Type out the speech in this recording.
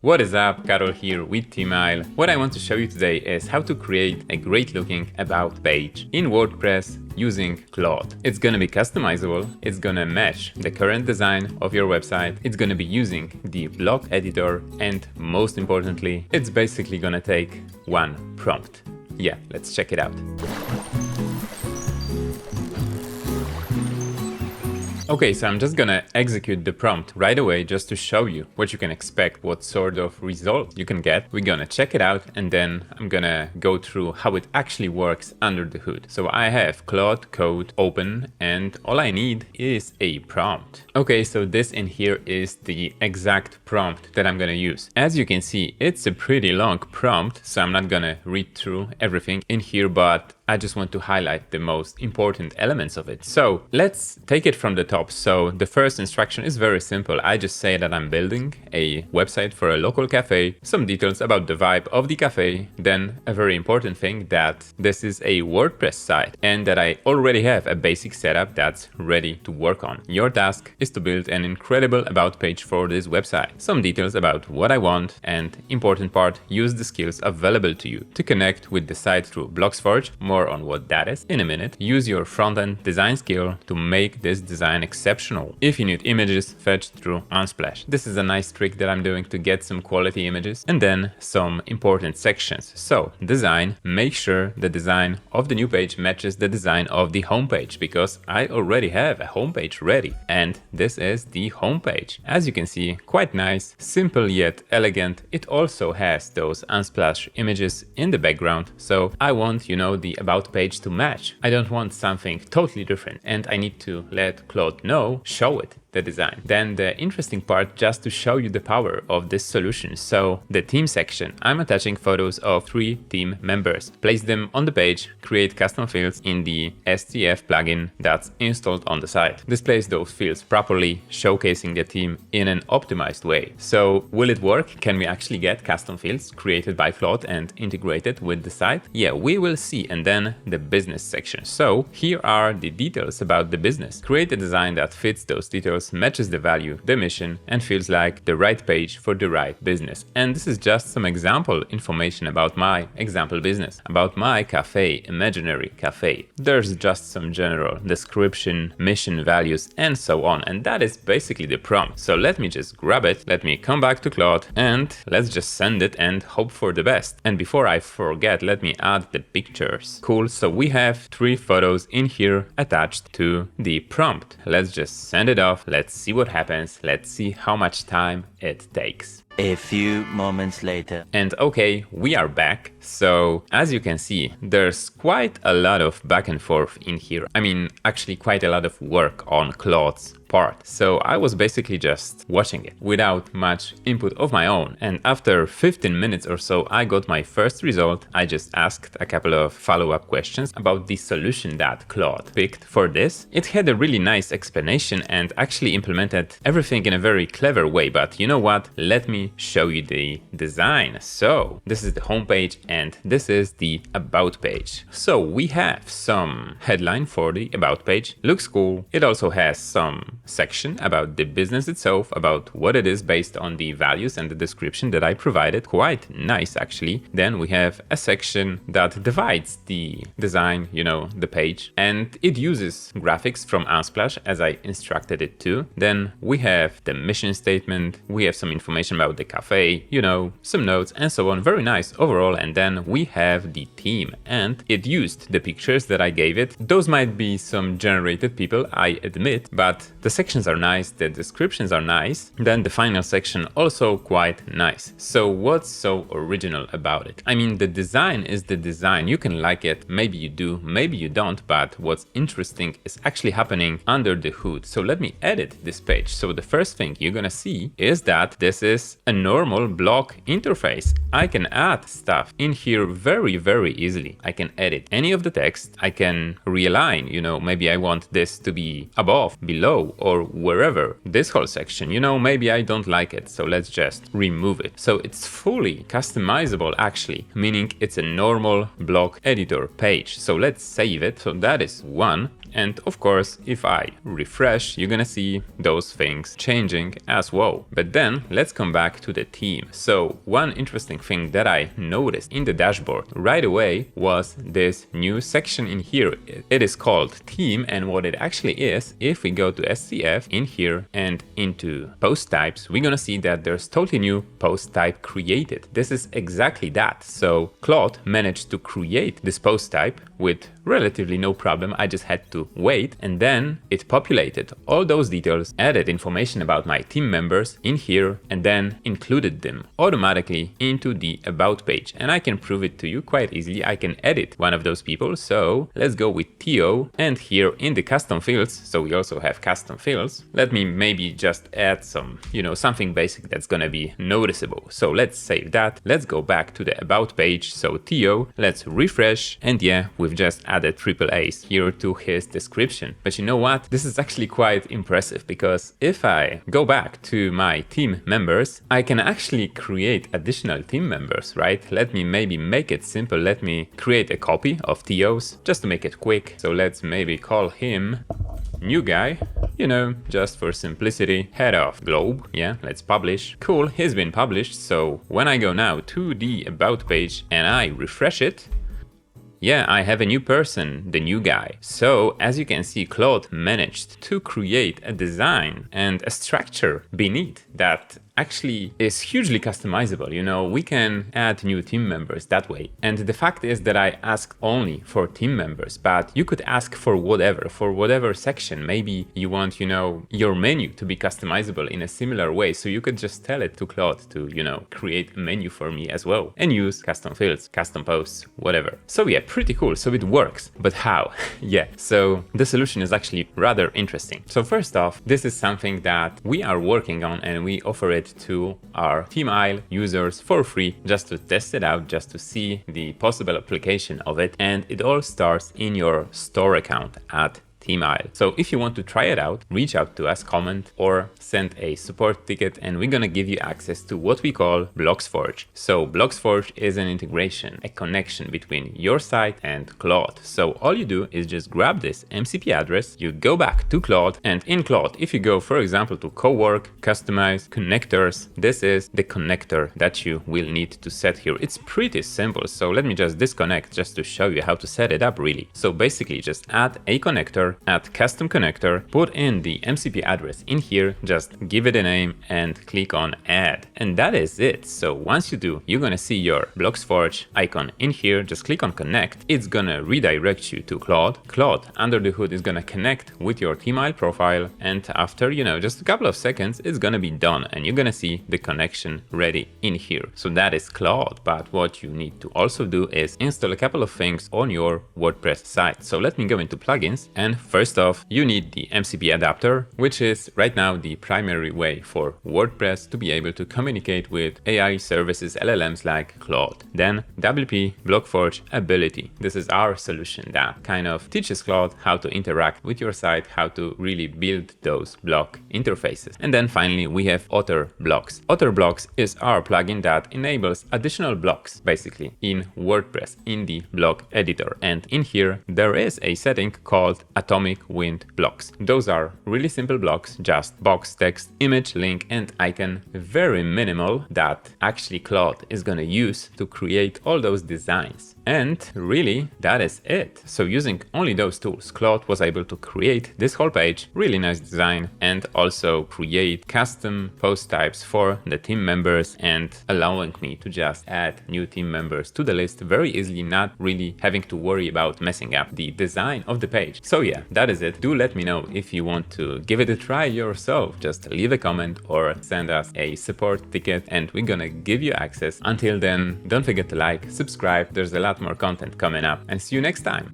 What is up, Carol here with ThemeIsle. What I want to show you today is how to create a great looking about page in WordPress using Claude. It's gonna be customizable, it's gonna match the current design of your website, it's gonna be using the block editor, and most importantly, it's basically gonna take one prompt. Yeah, let's check it out. Okay, so I'm just gonna execute the prompt right away just to show you what you can expect, what sort of result you can get. We're gonna check it out and then I'm gonna go through how it actually works under the hood. So I have Claude Code open and all I need is a prompt. Okay, so this in here is the exact prompt that I'm gonna use. As you can see, it's a pretty long prompt, so I'm not gonna read through everything in here, but I just want to highlight the most important elements of it. So let's take it from the top. So the first instruction is very simple. I just say that I'm building a website for a local cafe, some details about the vibe of the cafe, then a very important thing that this is a WordPress site and that I already have a basic setup that's ready to work on. Your task is to build an incredible about page for this website. Some details about what I want and important part, use the skills available to you to connect with the site through BlogsForge. More on what that is in a minute. Use your front-end design skill to make this design exceptional. If you need images, fetch through Unsplash. This is a nice trick that I'm doing to get some quality images. And then some important sections. So design, make sure the design of the new page matches the design of the homepage, because I already have a homepage ready and this is the homepage. As you can see, quite nice, simple yet elegant. It also has those Unsplash images in the background. So I want, the about page to match. I don't want something totally different and I need to let Claude know, show it, the design. Then the interesting part, just to show you the power of this solution. So the theme section, I'm attaching photos of 3 theme members. Place them on the page, create custom fields in the STF plugin that's installed on the site. Displays those fields properly, showcasing the theme in an optimized way. So will it work? Can we actually get custom fields created by Claude and integrated with the site? Yeah, we will see. And then the business section. So here are the details about the business. Create a design that fits those details, matches the value, the mission, and feels like the right page for the right business. And this is just some example information about my example business, about my cafe, imaginary cafe. There's just some general description, mission, values, and so on. And that is basically the prompt. So let me just grab it, let me come back to Claude, and let's just send it and hope for the best. And before I forget, let me add the pictures. Cool, so we have 3 photos in here attached to the prompt. Let's just send it off. Let's see what happens. Let's see how much time it takes. A few moments later. And okay, we are back. So as you can see, there's quite a lot of back and forth in here. I mean, actually quite a lot of work on Claude's part. So I was basically just watching it without much input of my own. And after 15 minutes or so, I got my first result. I just asked a couple of follow-up questions about the solution that Claude picked for this. It had a really nice explanation and actually implemented everything in a very clever way. But you know what? Let me show you the design. So this is the homepage and this is the about page. So we have some headline for the about page. Looks cool. It also has some section about the business itself, about what it is based on the values and the description that I provided. Quite nice, actually. Then we have a section that divides the design, the page, and it uses graphics from Unsplash as I instructed it to. Then we have the mission statement. We have some information about the cafe, some notes and so on. Very nice overall. And then we have the theme and it used the pictures that I gave it. Those might be some generated people, I admit, but the sections are nice, the descriptions are nice, then the final section also quite nice. So what's so original about it? I mean, the design is the design. You can like it, maybe you do, maybe you don't, but what's interesting is actually happening under the hood. So let me edit this page. So the first thing you're gonna see is that this is a normal block interface. I can add stuff in here very, very easily. I can edit any of the text. I can realign, maybe I want this to be above, below, or wherever. This whole section, maybe I don't like it, so let's just remove it. So it's fully customizable actually, meaning it's a normal block editor page. So let's save it. So that is one. And of course, if I refresh, you're gonna see those things changing as well. But then let's come back to the theme. So one interesting thing that I noticed in the dashboard right away was this new section in here. It is called theme, and what it actually is, if we go to SCF in here and into post types, we're gonna see that there's totally new post type created. This is exactly that. So Claude managed to create this post type with relatively no problem. I just had to wait, and then it populated all those details, added information about my team members in here, and then included them automatically into the about page. And I can prove it to you quite easily. I can edit one of those people. So let's go with Theo, and here in the custom fields, so we also have custom fields. Let me maybe just add some, something basic that's gonna be noticeable. So let's save that. Let's go back to the about page. So Theo, let's refresh, and yeah, we've just added triple A's here to his description. But you know what? This is actually quite impressive, because if I go back to my team members, I can actually create additional team members, right? Let me maybe make it simple. Let me create a copy of Theo's just to make it quick. So let's maybe call him new guy, just for simplicity, head of globe. Yeah, let's publish. Cool, he's been published. So when I go now to the about page and I refresh it, yeah, I have a new person, the new guy. So as you can see, Claude managed to create a design and a structure beneath that actually is hugely customizable. We can add new team members that way. And the fact is that I asked only for team members, but you could ask for whatever section. Maybe you want, your menu to be customizable in a similar way. So you could just tell it to Claude to, create a menu for me as well, and use custom fields, custom posts, whatever. So yeah, pretty cool. So it works, but how? Yeah, so the solution is actually rather interesting. So first off, this is something that we are working on, and we offer it to our ThemeIsle users for free, just to test it out, just to see the possible application of it. And it all starts in your store account at ThemeIsle. So if you want to try it out, reach out to us, comment, or send a support ticket, and we're gonna give you access to what we call BlocksForge. So BlocksForge is an integration, a connection between your site and Claude. So all you do is just grab this MCP address, you go back to Claude, and in Claude, if you go, for example, to co-work, customize, connectors, this is the connector that you will need to set here. It's pretty simple. So let me just disconnect just to show you how to set it up really. So basically just add a connector, add custom connector, put in the MCP address in here, just give it a name and click on add. And that is it. So once you do, you're gonna see your BlocksForge icon in here, just click on connect. It's gonna redirect you to Claude. Claude under the hood is gonna connect with your ThemeIsle profile, and after, just a couple of seconds, it's gonna be done and you're gonna see the connection ready in here. So that is Claude, but what you need to also do is install a couple of things on your WordPress site. So let me go into plugins, and first off, you need the MCP adapter, which is right now the primary way for WordPress to be able to communicate with AI services, LLMs like Claude. Then WP BlockForge Ability. This is our solution that kind of teaches Claude how to interact with your site, how to really build those block interfaces. And then finally, we have Author Blocks. Author Blocks is our plugin that enables additional blocks basically in WordPress in the block editor. And in here, there is a setting called Atomic Wind Blocks. Those are really simple blocks, just box, text, image, link, and icon. Very minimal that actually Claude is gonna use to create all those designs. And really, that is it. So using only those tools, Claude was able to create this whole page, really nice design, and also create custom post types for the team members, and allowing me to just add new team members to the list very easily, not really having to worry about messing up the design of the page. So yeah, that is it. Do let me know if you want to give it a try yourself. Just leave a comment or send us a support ticket and we're gonna give you access. Until then, don't forget to like, subscribe. There's a lot more content coming up, and see you next time.